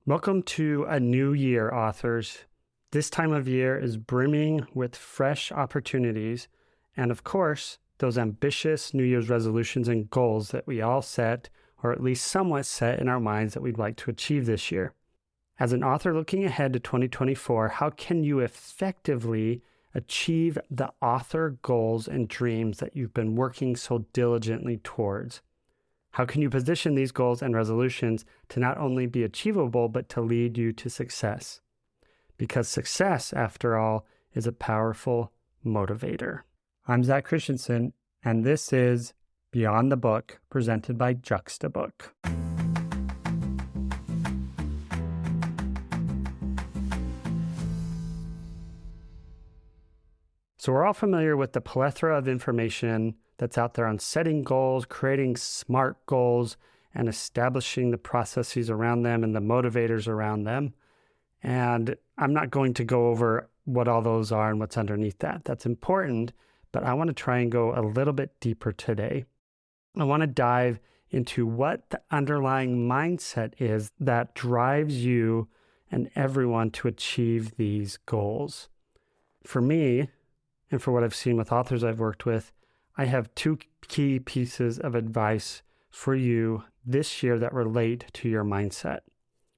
Welcome to a new year, authors. This time of year is brimming with fresh opportunities and, of course, those ambitious New Year's resolutions and goals that we all set, or at least somewhat set in our minds that we'd like to achieve this year. As an author looking ahead to 2024, how can you effectively achieve the author goals and dreams that you've been working so diligently towards? How can you position these goals and resolutions to not only be achievable, but to lead you to success? Because success, after all, is a powerful motivator. I'm Zach Christensen, and this is Beyond the Book, presented by Juxtabook. So we're all familiar with the plethora of information that's out there on setting goals, creating SMART goals, and establishing the processes around them and the motivators around them. And I'm not going to go over what all those are and what's underneath that. That's important, but I want to try and go a little bit deeper today. I want to dive into what the underlying mindset is that drives you and everyone to achieve these goals. For me, and for what I've seen with authors I've worked with, I have two key pieces of advice for you this year that relate to your mindset.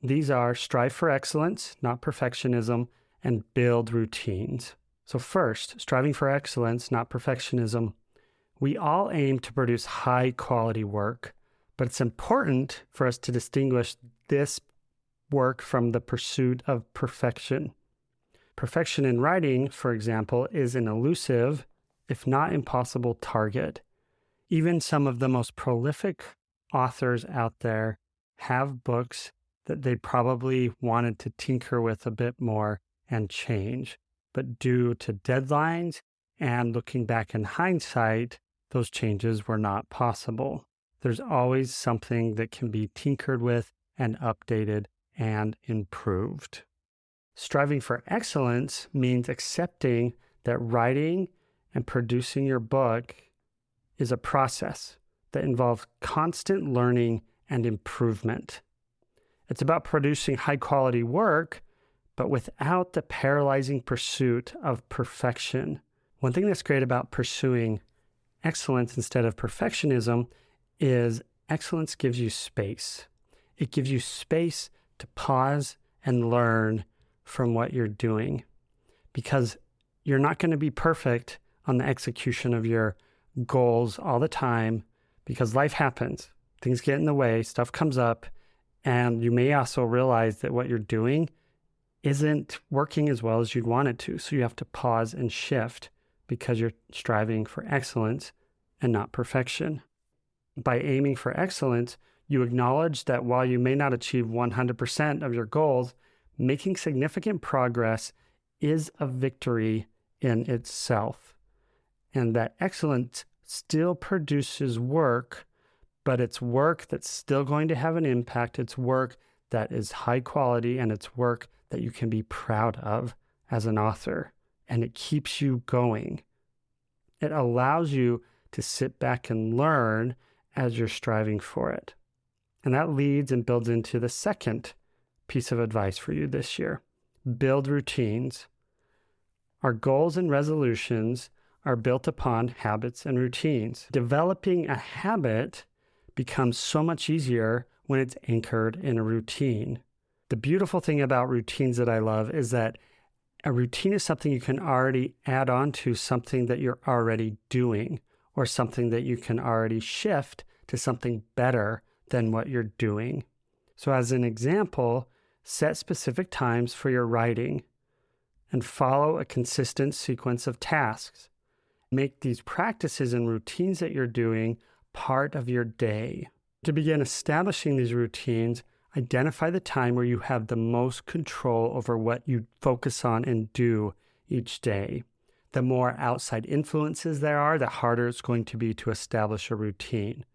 These are strive for excellence, not perfectionism, and build routines. So first, striving for excellence, not perfectionism. We all aim to produce high quality work, but it's important for us to distinguish this work from the pursuit of perfection. Perfection in writing, for example, is an elusive, if not impossible, target. Even some of the most prolific authors out there have books that they probably wanted to tinker with a bit more and change. But due to deadlines and looking back in hindsight, those changes were not possible. There's always something that can be tinkered with and updated and improved. Striving for excellence means accepting that writing and producing your book is a process that involves constant learning and improvement. It's about producing high-quality work, but without the paralyzing pursuit of perfection. One thing that's great about pursuing excellence instead of perfectionism is excellence gives you space. It gives you space to pause and learn from what you're doing, because you're not going to be perfect on the execution of your goals all the time, because life happens. Things get in the way, stuff comes up, and you may also realize that what you're doing isn't working as well as you'd want it to. So you have to pause and shift because you're striving for excellence and not perfection. By aiming for excellence, you acknowledge that while you may not achieve 100% of your goals, making significant progress is a victory in itself, and that excellence still produces work, but it's work that's still going to have an impact. It's work that is high quality, and it's work that you can be proud of as an author, and it keeps you going. It allows you to sit back and learn as you're striving for it. And that leads and builds into the second piece of advice for you this year. Build routines. Our goals and resolutions are built upon habits and routines. Developing a habit becomes so much easier when it's anchored in a routine. The beautiful thing about routines that I love is that a routine is something you can already add on to something that you're already doing, or something that you can already shift to something better than what you're doing. So as an example, set specific times for your writing and follow a consistent sequence of tasks. Make these practices and routines that you're doing part of your day. To begin establishing these routines, identify the time where you have the most control over what you focus on and do each day. The more outside influences there are, the harder it's going to be to establish a routine.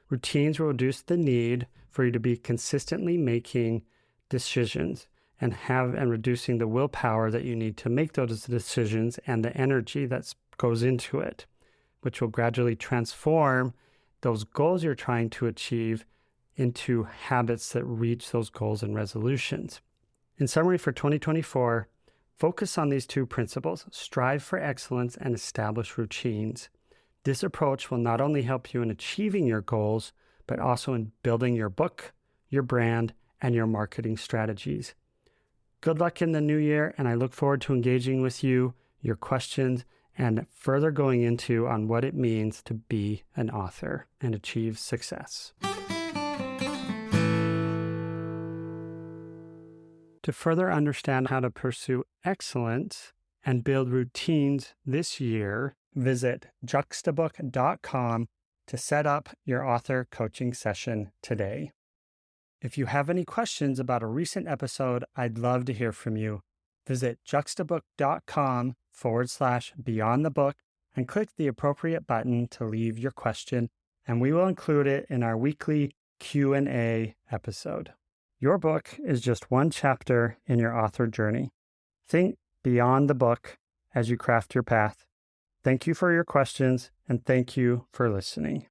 Routines will reduce the need for you to be consistently making decisions and reducing the willpower that you need to make those decisions and the energy that goes into it, which will gradually transform those goals you're trying to achieve into habits that reach those goals and resolutions. In summary, for 2024, focus on these two principles: strive for excellence and establish routines. This approach will not only help you in achieving your goals, but also in building your book, your brand, and your marketing strategies. Good luck in the new year, and I look forward to engaging with you, your questions, and further going into on what it means to be an author and achieve success. To further understand how to pursue excellence and build routines this year, visit juxtabook.com to set up your author coaching session today. If you have any questions about a recent episode, I'd love to hear from you. Visit juxtabook.com/beyond the book and click the appropriate button to leave your question, and we will include it in our weekly Q&A episode. Your book is just one chapter in your author journey. Think beyond the book as you craft your path. Thank you for your questions, and thank you for listening.